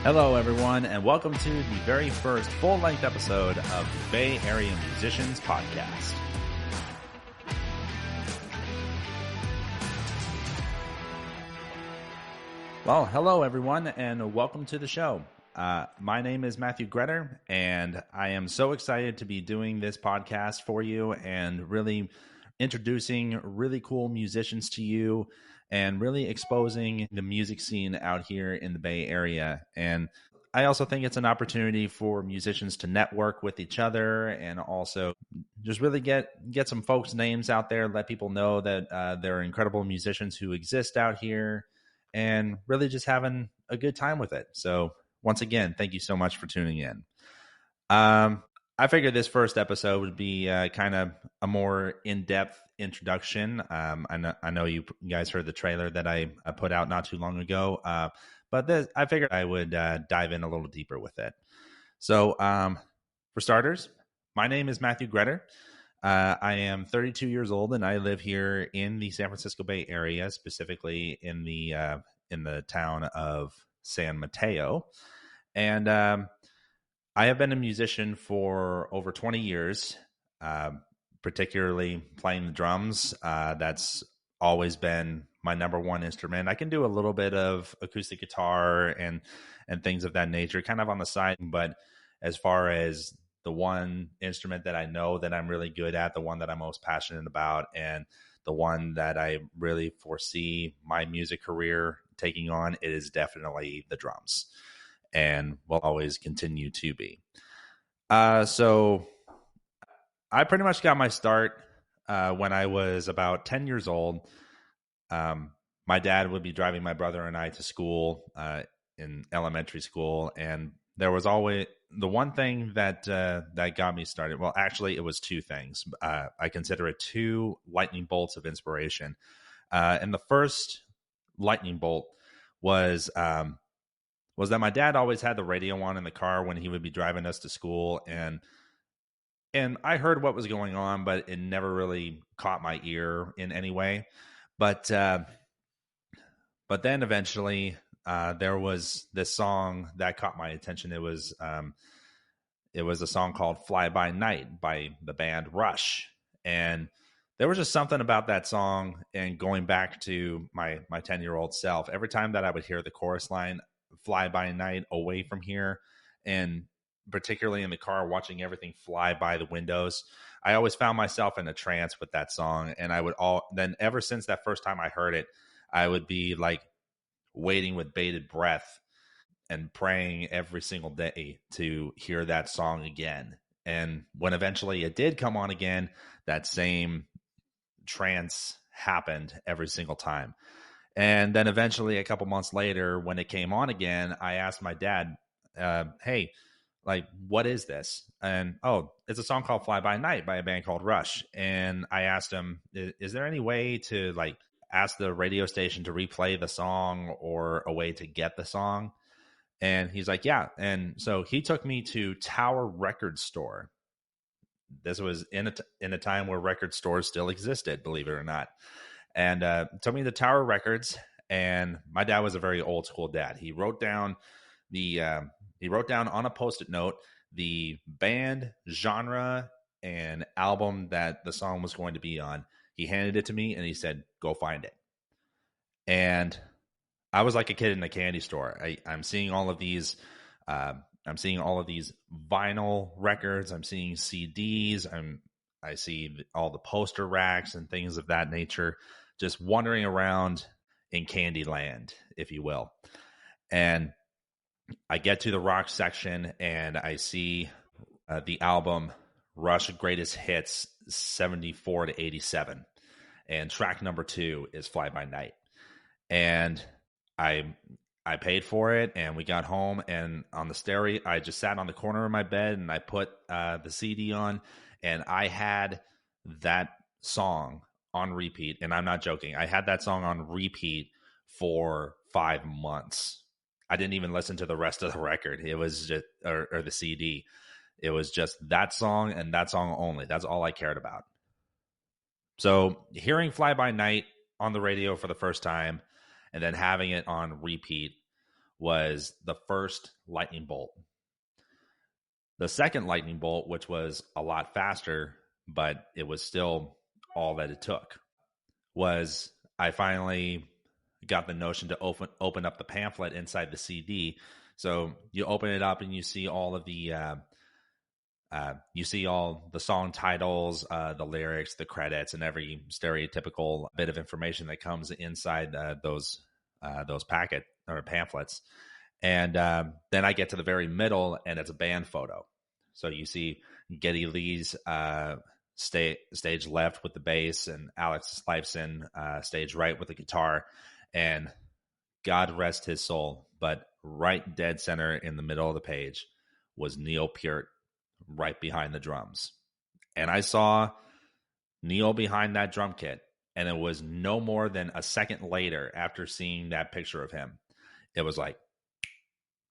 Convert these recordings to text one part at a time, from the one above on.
Hello, everyone, and welcome to the very first full-length episode of the Bay Area Musicians Podcast. Well, hello, everyone, and welcome to the show. My name is Matthew Gretter, and I am so excited to be doing this podcast for you and really introducing really cool musicians to you and really exposing the music scene out here in the Bay Area. And I also think it's an opportunity for musicians to network with each other and also just really get some folks' names out there, let people know that there are incredible musicians who exist out here, and really just having a good time with it. So once again, thank you so much for tuning in. I figured this first episode would be kind of a more in-depth introduction. I know you guys heard the trailer that I put out not too long ago, but I figured I would dive in a little deeper with it. So for starters, my name is Matthew Gretter. I am 32 years old, and I live here in the San Francisco Bay Area, specifically in the town of San Mateo. And I have been a musician for over 20 years, particularly playing the drums. That's always been my number one instrument. I can do a little bit of acoustic guitar and things of that nature, kind of on the side. But as far as the one instrument that I know that I'm really good at, the one that I'm most passionate about, and the one that I really foresee my music career taking on, it is definitely the drums, and will always continue to be. So I pretty much got my start when I was about 10 years old. My dad would be driving my brother and I to school in elementary school, and there was always the one thing that got me started. Well, actually, it was two things. I consider it two lightning bolts of inspiration. And the first lightning bolt was that my dad always had the radio on in the car when he would be driving us to school, and I heard what was going on, but it never really caught my ear in any way. But then eventually there was this song that caught my attention. It was a song called "Fly By Night" by the band Rush, and there was just something about that song. And going back to my 10-year-old self, every time that I would hear the chorus line, "Fly by night away from here," and particularly in the car watching everything fly by the windows, I always found myself in a trance with that song. And then ever since that first time I heard it, I would be like waiting with bated breath and praying every single day to hear that song again. And when eventually it did come on again, that same trance happened every single time. And then eventually, a couple months later, when it came on again, I asked my dad, hey, like, what is this? And, oh, it's a song called "Fly By Night" by a band called Rush. And I asked him, is there any way to, like, ask the radio station to replay the song or a way to get the song? And he's like, yeah. And so he took me to Tower Record Store. This was in a time where record stores still existed, believe it or not. And took me to Tower Records, and my dad was a very old school dad. He wrote down on a Post-it note the band, genre, and album that the song was going to be on. He handed it to me, and he said, "Go find it." And I was like a kid in a candy store. I'm seeing all of these. I'm seeing all of these vinyl records. I'm seeing CDs. I see all the poster racks and things of that nature, just wandering around in Candyland, if you will. And I get to the rock section, and I see the album Rush Greatest Hits 74 to 87. And track number 2 is "Fly By Night." And I paid for it, and we got home, and on the stereo, I just sat on the corner of my bed, and I put the CD on, and I had that song on repeat. And I'm not joking. I had that song on repeat for 5 months. I didn't even listen to the rest of the record. It was just, or the CD. It was just that song and that song only. That's all I cared about. So hearing "Fly By Night" on the radio for the first time, and then having it on repeat was the first lightning bolt. The second lightning bolt, which was a lot faster, but it was still all that it took, was I finally got the notion to open up the pamphlet inside the CD. So you open it up and you see all of the you see all the song titles, the lyrics, the credits, and every stereotypical bit of information that comes inside those packet or pamphlets. And then I get to the very middle, and it's a band photo. So you see Geddy Lee's stage left with the bass, and Alex Lifeson stage right with the guitar. And God rest his soul, but right dead center in the middle of the page was Neil Peart right behind the drums. And I saw Neil behind that drum kit, and it was no more than a second later after seeing that picture of him. It was like,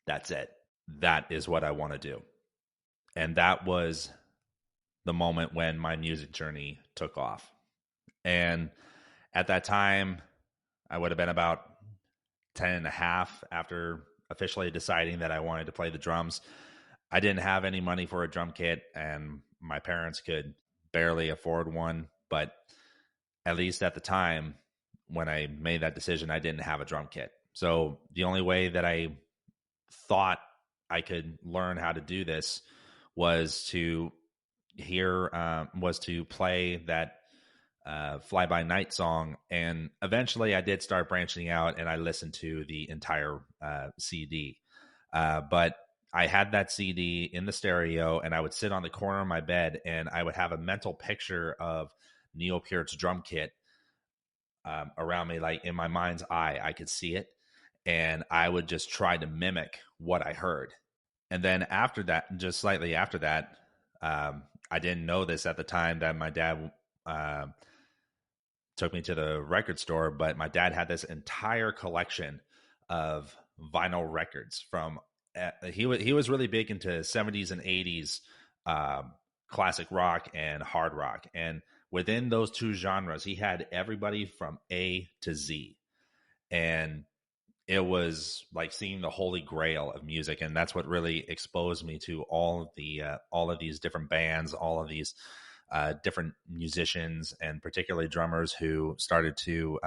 that's it. That is what I want to do. And that was the moment when my music journey took off. And at that time, I would have been about 10 and a half after officially deciding that I wanted to play the drums. I didn't have any money for a drum kit, and my parents could barely afford one. But at least at the time when I made that decision, I didn't have a drum kit. So the only way that I thought I could learn how to do this was to play that Fly By Night song. And eventually I did start branching out, and I listened to the entire CD. But I had that CD in the stereo, and I would sit on the corner of my bed, and I would have a mental picture of Neil Peart's drum kit around me. Like in my mind's eye, I could see it, and I would just try to mimic what I heard. And then after that, just slightly after that, I didn't know this at the time that my dad took me to the record store, but my dad had this entire collection of vinyl records from he was really big into 70s and 80s classic rock and hard rock, and within those two genres he had everybody from A to Z. And it was like seeing the holy grail of music, and that's what really exposed me to all of these different bands, all of these different musicians, and particularly drummers who started to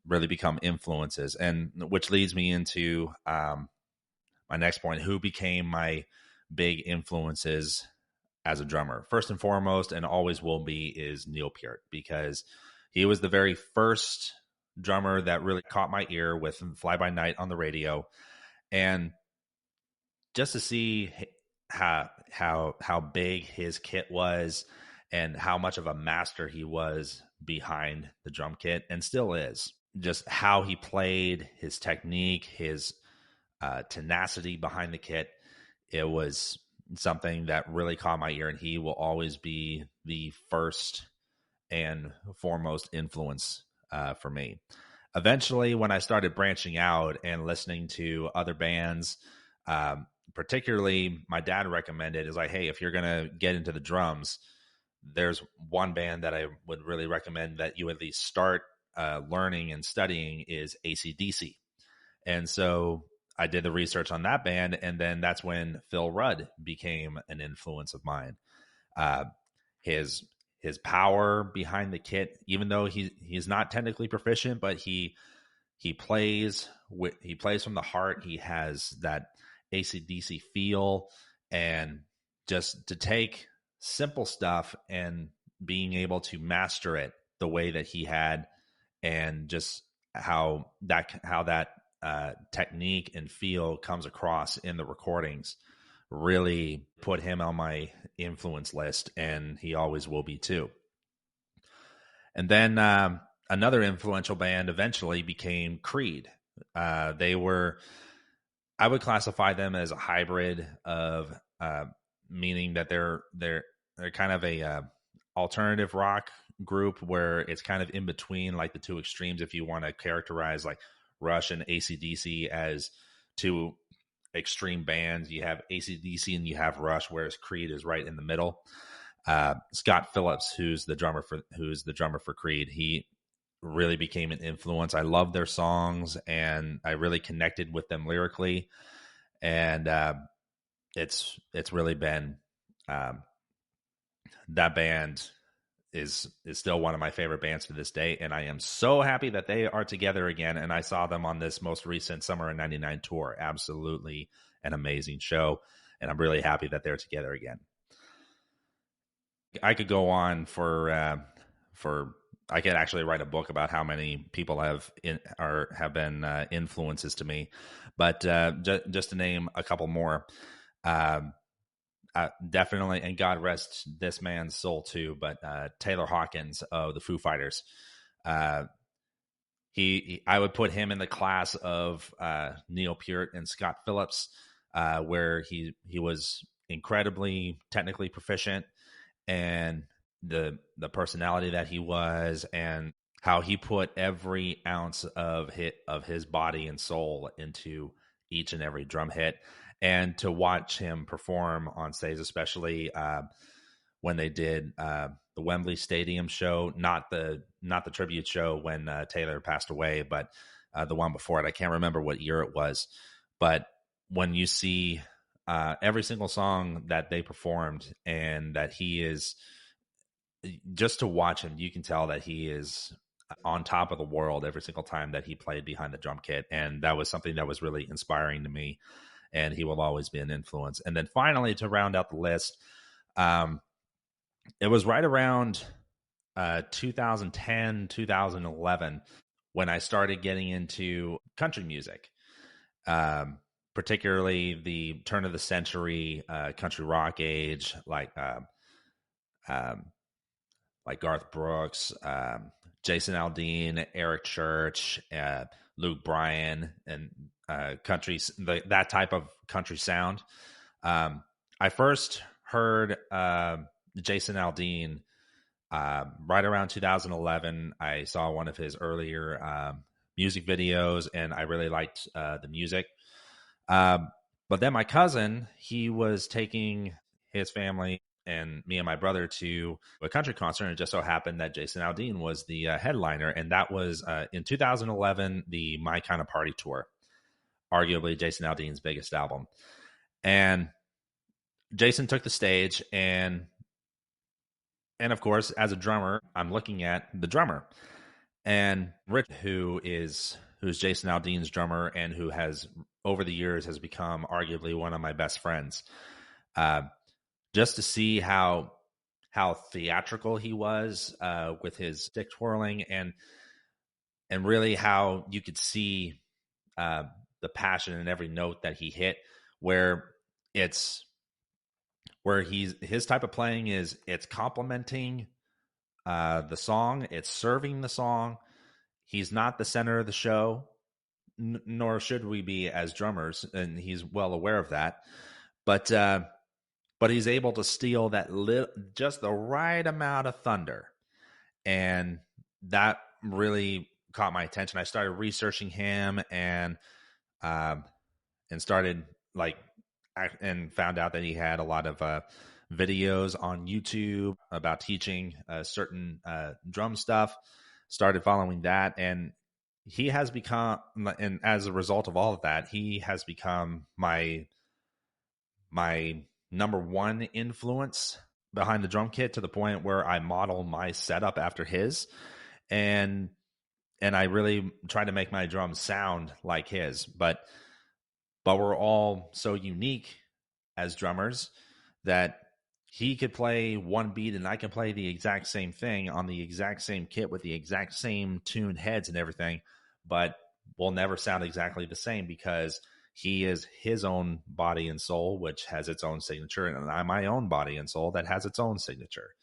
really become influences. And which leads me into my next point: who became my big influences as a drummer. First and foremost, and always will be, is Neil Peart, because he was the very first drummer that really caught my ear with Fly By Night on the radio. And just to see how big his kit was and how much of a master he was behind the drum kit, and still is, just how he played, his technique, his tenacity behind the kit, it was something that really caught my ear, and he will always be the first and foremost influence for me. Eventually, when I started branching out and listening to other bands, particularly my dad recommended, is like, hey, if you're going to get into the drums, there's one band that I would really recommend that you at least start learning and studying, is AC/DC. And so I did the research on that band, and then that's when Phil Rudd became an influence of mine. His power behind the kit, even though he's not technically proficient, but he plays from the heart. He has that AC/DC feel, and just to take simple stuff and being able to master it the way that he had, and just how that technique and feel comes across in the recordings, really put him on my influence list, and he always will be too. And then another influential band eventually became Creed. They were, I would classify them as a hybrid of, meaning that they're kind of a alternative rock group, where it's kind of in between like the two extremes. If you want to characterize like Rush and AC/DC as two extreme bands, you have AC/DC and you have Rush, whereas Creed is right in the middle. Scott Phillips, who's the drummer for Creed, he really became an influence. I love their songs, and I really connected with them lyrically, and it's really been um, that band is still one of my favorite bands to this day, and I am so happy that they are together again. And I saw them on this most recent Summer in '99 tour. Absolutely an amazing show, and I'm really happy that they're together again. I could go on for I could actually write a book about how many people have been influences to me, but just to name a couple more. Um, Definitely, and God rest this man's soul too. But Taylor Hawkins of the Foo Fighters, uh, I would put him in the class of Neil Peart and Scott Phillips, where he was incredibly technically proficient, and the personality that he was, and how he put every ounce of his body and soul into each and every drum hit. And to watch him perform on stage, especially when they did the Wembley Stadium show, not the tribute show when Taylor passed away, but the one before it. I can't remember what year it was, but when you see every single song that they performed, and that he is, just to watch him, you can tell that he is on top of the world every single time that he played behind the drum kit. And that was something that was really inspiring to me. And he will always be an influence. And then finally, to round out the list, it was right around 2010, 2011 when I started getting into country music, particularly the turn of the century country rock age, um, like Garth Brooks, Jason Aldean, Eric Church, Luke Bryan, and that type of country sound. I first heard Jason Aldean right around 2011. I saw one of his earlier music videos, and I really liked the music. But then my cousin, he was taking his family and me and my brother to a country concert, and it just so happened that Jason Aldean was the headliner, and that was in 2011, the My Kind of Party tour, arguably Jason Aldean's biggest album. And Jason took the stage, and of course, as a drummer, I'm looking at the drummer, and Rich, who's Jason Aldean's drummer, and who has over the years has become arguably one of my best friends. Just to see how theatrical he was with his stick twirling, and really how you could see the passion in every note that he hit, where his type of playing is, it's complementing the song, it's serving the song. He's not the center of the show, nor should we be as drummers, and he's well aware of that. But he's able to steal that just the right amount of thunder, and that really caught my attention. I started researching him, and started and found out that he had a lot of videos on YouTube about teaching certain drum stuff. Started following that, and he has become, and as a result of all of that, he has become my number one influence behind the drum kit, to the point where I model my setup after his, and I really try to make my drums sound like his. But we're all so unique as drummers that he could play one beat and I can play the exact same thing on the exact same kit with the exact same tuned heads and everything, but we'll never sound exactly the same, because he is his own body and soul, which has its own signature, and I'm my own body and soul that has its own signature.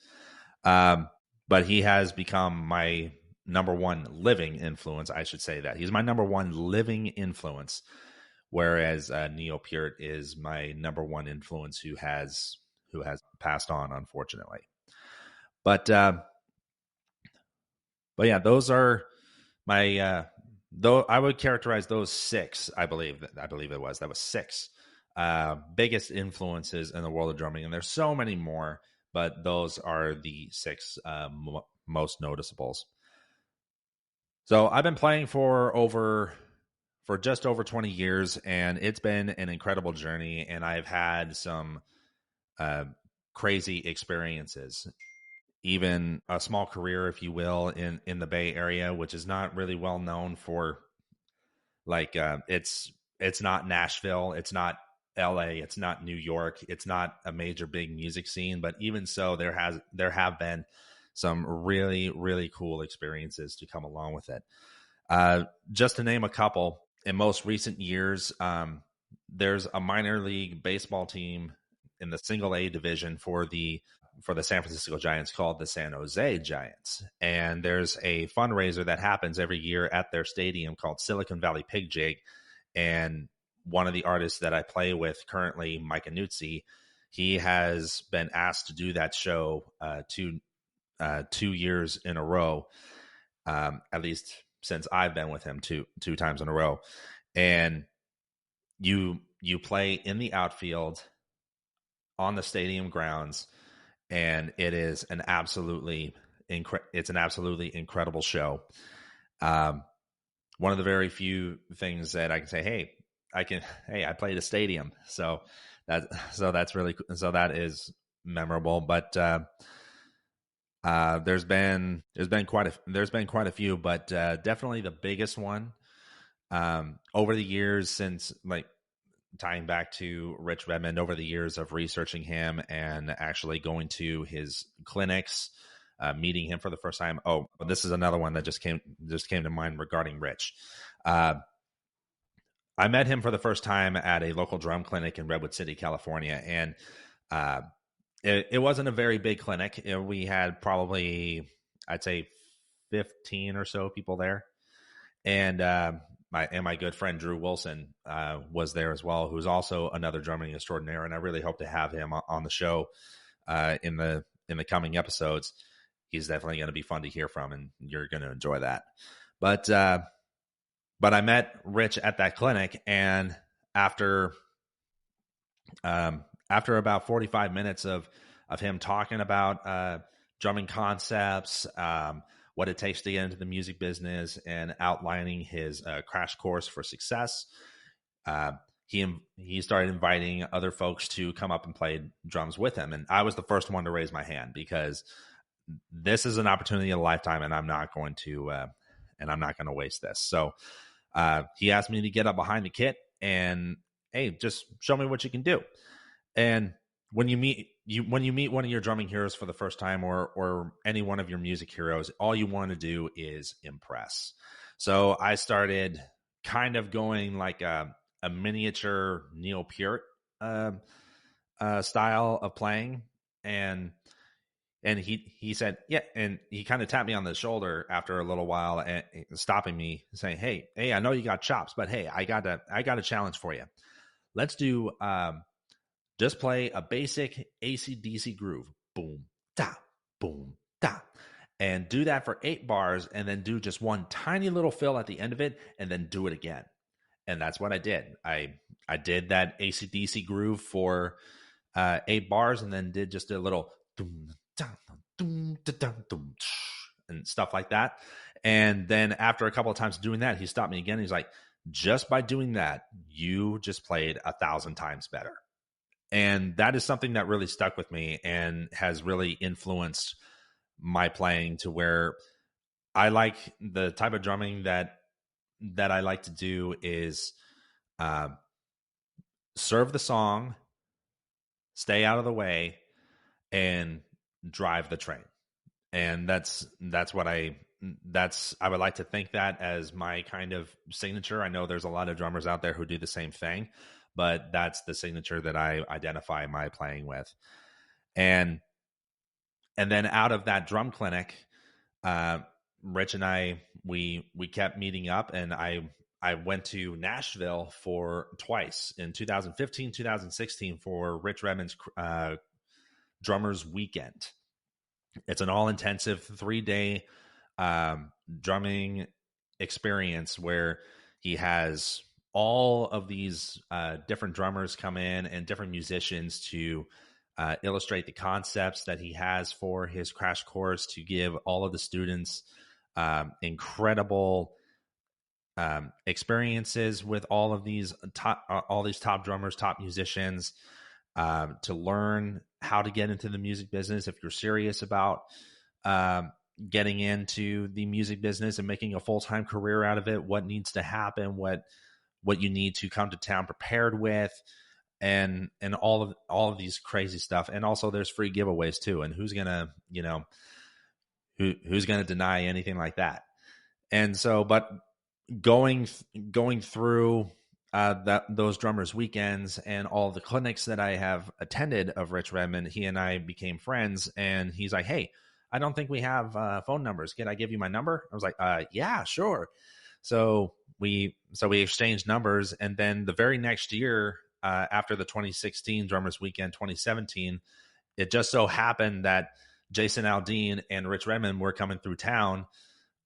But he has become my number one living influence. I should say that he's my number one living influence, whereas Neil Peart is my number one influence who has passed on, unfortunately. But yeah, those are my though I would characterize those six. I believe it was six biggest influences in the world of drumming, and there's so many more, but those are the six most noticeables. So I've been playing for just over 20 years, and it's been an incredible journey. And I've had some uh, crazy experiences, even a small career, if you will, in the Bay Area, which is not really well known for. Like it's not Nashville, it's not LA, it's not New York, it's not a major big music scene, but even so, there have been some really cool experiences to come along with it. Just to name a couple, in most recent years, there's a minor league baseball team in the single A division for the San Francisco Giants called the San Jose Giants. And there's a fundraiser that happens every year at their stadium called Silicon Valley Pig Jig. And one of the artists that I play with currently, Mike Anuzzi, he has been asked to do that show 2 years in a row, at least since I've been with him two times in a row. And you play in the outfield on the stadium grounds, and it is an absolutely incredible show. One of the very few things that I can say, hey, I played a stadium, so that's really so that is memorable. But there's been quite a few, but definitely the biggest one over the years, since like tying back to Rich Redmond, over the years of researching him and actually going to his clinics, meeting him for the first time. Oh, this is another one that just came to mind regarding Rich. I met him for the first time at a local drum clinic in Redwood City, California, and it wasn't a very big clinic. We had probably, I'd say, 15 or so people there, and my good friend Drew Wilson was there as well, who's also another drumming extraordinaire, and I really hope to have him on the show in the coming episodes. He's definitely going to be fun to hear from, and you're going to enjoy that. But I met Rich at that clinic, and after about 45 minutes of him talking about drumming concepts, what it takes to get into the music business, and outlining his crash course for success, he started inviting other folks to come up and play drums with him. And I was the first one to raise my hand, because this is an opportunity of a lifetime, and I'm not going to waste this. So he asked me to get up behind the kit and, hey, just show me what you can do. And when you meet one of your drumming heroes for the first time, or any one of your music heroes, all you want to do is impress. So I started kind of going like a miniature Neil Peart style of playing, and he said, yeah, and he kind of tapped me on the shoulder after a little while, and stopping me, saying, hey, I know you got chops, but hey, I got a challenge for you. Let's do just play a basic AC/DC groove. Boom, da, boom, da. And do that for 8 bars, and then do just one tiny little fill at the end of it, and then do it again. And that's what I did. I did that AC/DC groove for 8 bars, and then did just a little doom, da, doom, da, da, doom, and stuff like that. And then after a couple of times doing that, he stopped me again. He's like, just by doing that, you just played 1,000 times better. And that is something that really stuck with me and has really influenced my playing, to where I like the type of drumming that I like to do is serve the song, stay out of the way, and drive the train. And that's what I would like to think that as my kind of signature. I know there's a lot of drummers out there who do the same thing, but that's the signature that I identify my playing with. And then out of that drum clinic, Rich and I, we kept meeting up, and I went to Nashville for twice, in 2015, 2016, for Rich Redmond's Drummers Weekend. It's an all-intensive 3-day drumming experience where he has all of these different drummers come in, and different musicians to illustrate the concepts that he has for his crash course, to give all of the students incredible experiences with all these top drummers, top musicians, to learn how to get into the music business. If you're serious about um, getting into the music business and making a full-time career out of it, what needs to happen, what you need to come to town prepared with, and all of these crazy stuff. And also there's free giveaways too, and who's gonna who's gonna deny anything like that. And so, but going going through those drummers weekends and all the clinics that I have attended of Rich Redmond, he and I became friends. And he's like, "Hey, I don't think we have phone numbers. Can I give you my number?" I was like, "Yeah, sure." So we exchanged numbers, and then the very next year, after the 2016 Drummers Weekend 2017, it just so happened that Jason Aldean and Rich Redmond were coming through town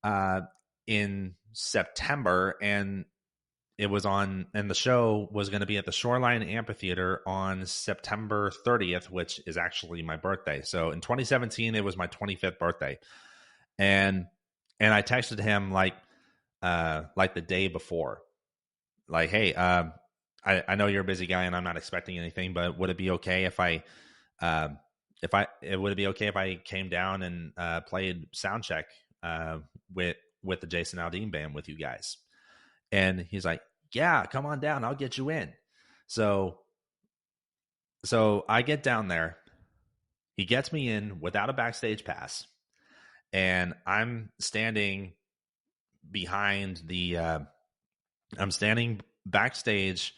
uh, in September, and the show was going to be at the Shoreline Amphitheater on September 30th, which is actually my birthday. So in 2017, it was my 25th birthday, and I texted him like the day before, like, "Hey, I know you're a busy guy, and I'm not expecting anything, but would it be okay uh, would it be okay if I came down and played sound check uh, with the Jason Aldean band with you guys?" And he's like, "Yeah, come on down. I'll get you in." So I get down there. He gets me in without a backstage pass, and behind the I'm standing backstage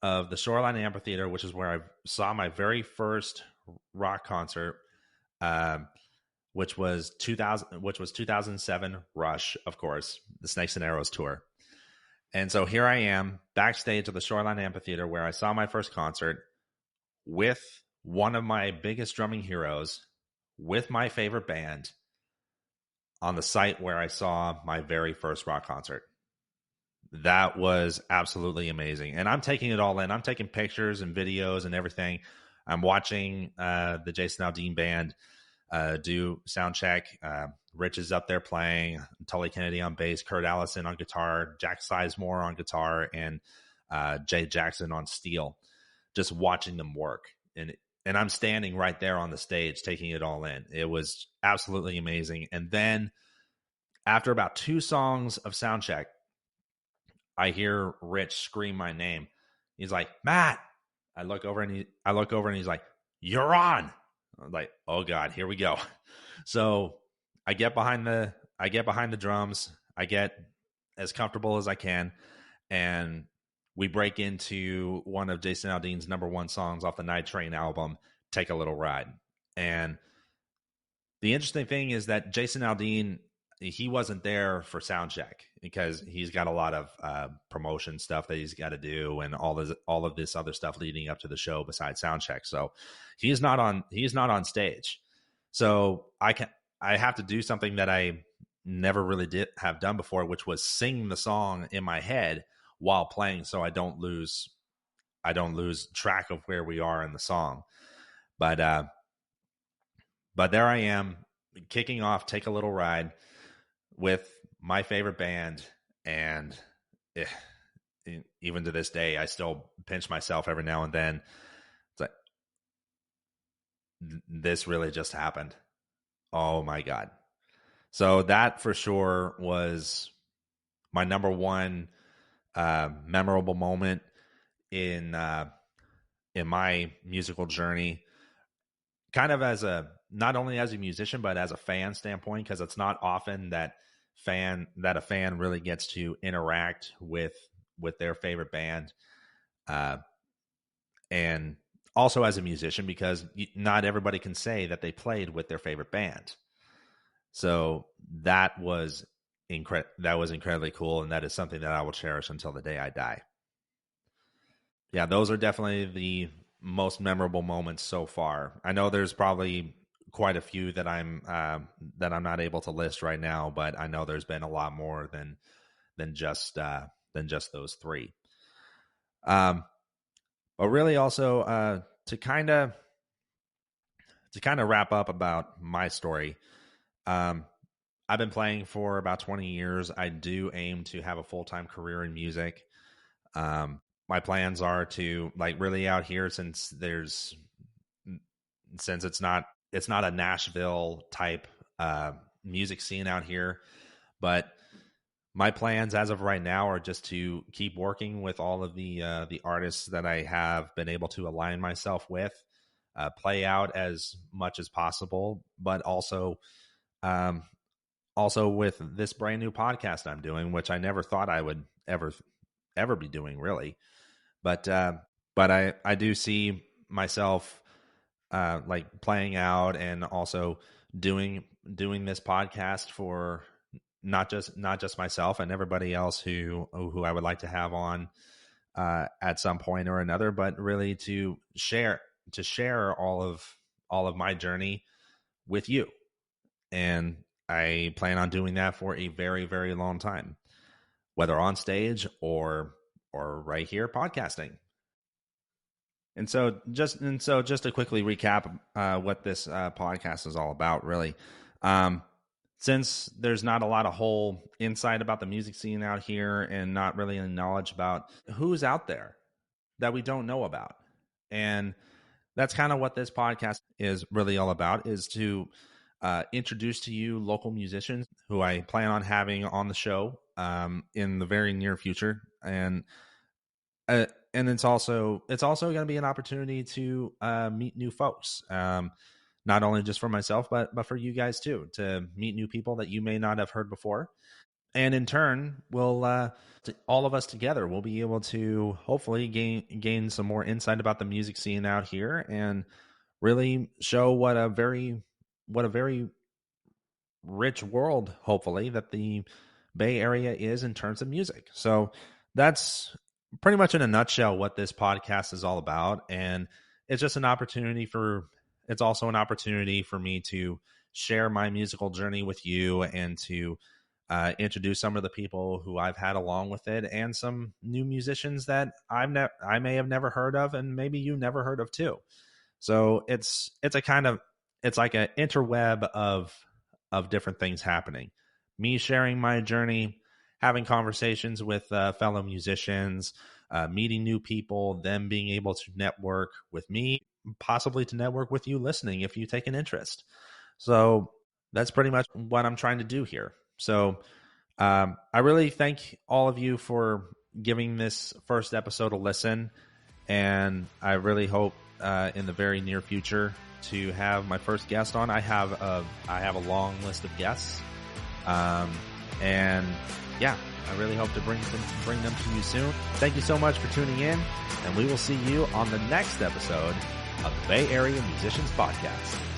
of the Shoreline Amphitheater, which is where I saw my very first rock concert, um, which was 2007 Rush, of course, the Snakes and Arrows tour. And so here I am backstage at the Shoreline Amphitheater where I saw my first concert with one of my biggest drumming heroes, with my favorite band, on the site where I saw my very first rock concert. That was absolutely amazing. And I'm taking it all in. I'm taking pictures and videos and everything. I'm watching the Jason Aldean band do sound check. Rich is up there playing, Tully Kennedy on bass, Kurt Allison on guitar, Jack Sizemore on guitar, and Jay Jackson on steel. Just watching them work, and I'm standing right there on the stage, taking it all in. It was absolutely amazing. And then after about 2 songs of sound check, I hear Rich scream my name. He's like, "Matt." I look over and he's like, "You're on." I'm like, "Oh God, here we go." So I get behind the drums. I get as comfortable as I can, and we break into one of Jason Aldean's number one songs off the Night Train album, "Take a Little Ride." And the interesting thing is that Jason Aldean, he wasn't there for sound check because he's got a lot of promotion stuff that he's got to do, and all of this other stuff leading up to the show besides sound check. So he's not on stage. So I have to do something that I never really did have done before, which was sing the song in my head while playing, so I don't lose track of where we are in the song. But there I am, kicking off "Take a Little Ride" with my favorite band, and even to this day, I still pinch myself every now and then. It's like, this really just happened. Oh my God. So that for sure was my number one memorable moment in my musical journey, kind of as not only as a musician but as a fan standpoint, because it's not often that a fan really gets to interact with their favorite band, and also as a musician, because not everybody can say that they played with their favorite band. So that was incredibly cool, and that is something that I will cherish until the day I die. Yeah, those are definitely the most memorable moments so far. I know there's probably quite a few that I'm not able to list right now, but I know there's been a lot more than just those 3. But really, also to kind of wrap up about my story. I've been playing for about 20 years. I do aim to have a full-time career in music. My plans are to like really out here since it's not a Nashville type music scene out here, but my plans as of right now are just to keep working with all of the artists that I have been able to align myself with, play out as much as possible, but um, also with this brand new podcast I'm doing, which I never thought I would ever be doing, really. But I do see myself like playing out and also doing this podcast for not just myself and everybody else who I would like to have on at some point or another, but really to share all of my journey with you. And I plan on doing that for a very, very long time, whether on stage or right here podcasting. And so just to quickly recap what this podcast is all about, really. Um, since there's not a lot of whole insight about the music scene out here and not really any knowledge about who's out there that we don't know about. And that's kind of what this podcast is really all about, is to introduce to you local musicians who I plan on having on the show in the very near future. And it's also going to be an opportunity to meet new folks, not only just for myself, but for you guys too, to meet new people that you may not have heard before. And in turn, all of us together will be able to hopefully gain some more insight about the music scene out here and really show what a very rich world, hopefully, that the Bay Area is in terms of music. So that's pretty much in a nutshell what this podcast is all about. And it's just it's also an opportunity for me to share my musical journey with you and to introduce some of the people who I've had along with it and some new musicians that I may have never heard of and maybe you never heard of too. So it's like an interweb of different things happening. Me sharing my journey, having conversations with fellow musicians, meeting new people, them being able to network with me, possibly to network with you listening if you take an interest. So that's pretty much what I'm trying to do here. So I really thank all of you for giving this first episode a listen. And I really hope in the very near future to have my first guest on. I have a long list of guests. And yeah, I really hope to bring them to you soon. Thank you so much for tuning in, and we will see you on the next episode of the Bay Area Musicians Podcast.